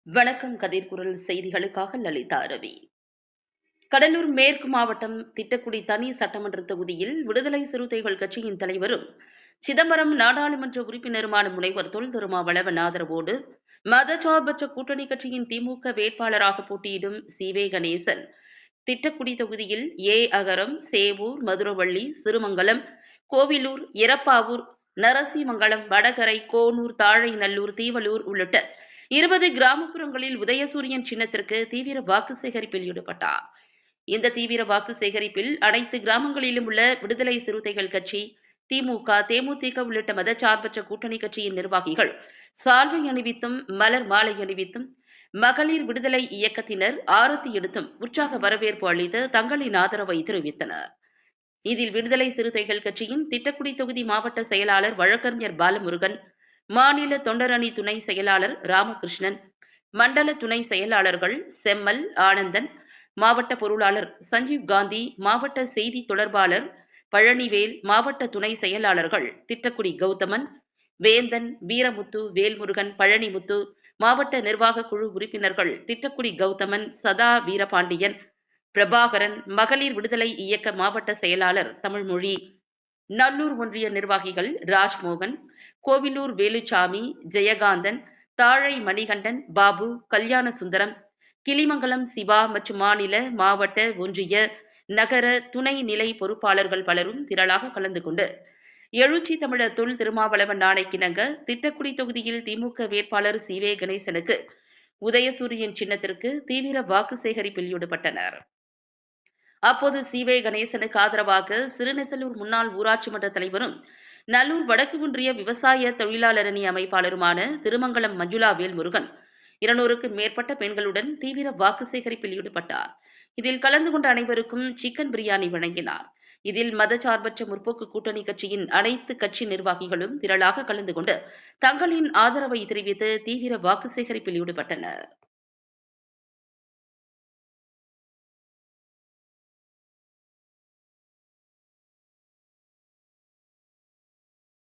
வணக்கம். கதிர்குரல் செய்திகளுக்காக லலிதா ரவி. கடலூர் மேற்கு மாவட்டம் திட்டக்குடி தனி சட்டமன்ற தொகுதியில் விடுதலை சிறுத்தைகள் கட்சியின் தலைவரும் சிதம்பரம் நாடாளுமன்ற உறுப்பினருமான முனைவர் தொல் திருமாவளவன் ஆதரவோடு மதச்சார்பற்ற கூட்டணி கட்சியின் திமுக வேட்பாளராக போட்டியிடும் சி.வே. கணேசன் திட்டக்குடி தொகுதியில் அகரம், சேவூர், மதுரவள்ளி, சிறுமங்கலம், கோவிலூர், எரப்பாவூர், நரசிமங்கலம், வடகரை, கோனூர், தாழைநல்லூர், தீவலூர் உள்ளிட்ட 20 கிராமப்புறங்களில் உதயசூரியன் சின்னத்திற்கு தீவிர வாக்கு சேகரிப்பில் ஈடுபட்டார். இந்த தீவிர வாக்கு சேகரிப்பில் அனைத்து கிராமங்களிலும் உள்ள விடுதலை சிறுத்தைகள் கட்சி, திமுக, தேமுதிக உள்ளிட்ட மதச்சார்பற்ற கூட்டணி கட்சியின் நிர்வாகிகள் சால்வை அணிவித்தும், மலர் மாலை அணிவித்தும், மகளிர் விடுதலை இயக்கத்தினர் ஆரத்தி எடுத்தும் உற்சாக வரவேற்பு அளித்து தங்களின் ஆதரவை தெரிவித்தனர். இதில் விடுதலை சிறுத்தைகள் கட்சியின் திட்டக்குடி தொகுதி மாவட்ட செயலாளர் வழக்கறிஞர் பாலமுருகன், மாநில தொண்டரணி துணை செயலாளர் ராமகிருஷ்ணன், மண்டல துணை செயலாளர்கள் செம்மல், ஆனந்தன், மாவட்ட பொருளாளர் சஞ்சீவ் காந்தி, மாவட்ட செய்தி தொடர்பாளர் பழனிவேல், மாவட்ட துணை செயலாளர்கள் திட்டக்குடி கௌதமன், வேந்தன், வீரமுத்து, வேல்முருகன், பழனிமுத்து, மாவட்ட நிர்வாக குழு உறுப்பினர்கள் திட்டக்குடி கௌதமன், சதா வீரபாண்டியன், பிரபாகரன், மகளிர் விடுதலை இயக்க மாவட்ட செயலாளர் தமிழ்மொழி, நல்லூர் ஒன்றிய நிர்வாகிகள் ராஜ்மோகன், கோவிலூர் வேலுச்சாமி, ஜெயகாந்தன், தாழை மணிகண்டன், பாபு, கல்யாண சுந்தரம், கிளிமங்கலம் சிவா மற்றும் மாநில, மாவட்ட, ஒன்றிய, நகர துணை நிலை பொறுப்பாளர்கள் பலரும் திரளாக கலந்து கொண்டு எழுச்சி தமிழர் தொல் திருமாவளவன் ஆணைக்கிணங்க திட்டக்குடி தொகுதியில் திமுக வேட்பாளர் சி.வே. கணேசனுக்கு உதயசூரியன் சின்னத்திற்கு தீவிர வாக்கு சேகரிப்பில் ஈடுபட்டனர். அப்போது சி.வே. கணேசனுக்கு ஆதரவாக சிறுநெசலூர் முன்னாள் ஊராட்சி மன்ற தலைவரும் நல்லூர் வடக்கு ஒன்றிய விவசாய தொழிலாளர் அணி அமைப்பாளருமான திருமங்கலம் மஞ்சுளா வேல்முருகன் 200க்கும் மேற்பட்ட பெண்களுடன் தீவிர வாக்கு சேகரிப்பில் ஈடுபட்டார். இதில் கலந்து கொண்ட அனைவருக்கும் சிக்கன் பிரியாணி வழங்கினார். இதில் மதச்சார்பற்ற முற்போக்கு கூட்டணி கட்சியின் அனைத்து கட்சி நிர்வாகிகளும் திரளாக கலந்து கொண்டு தங்களின் ஆதரவை தெரிவித்து தீவிர வாக்கு சேகரிப்பில் ஈடுபட்டனர்.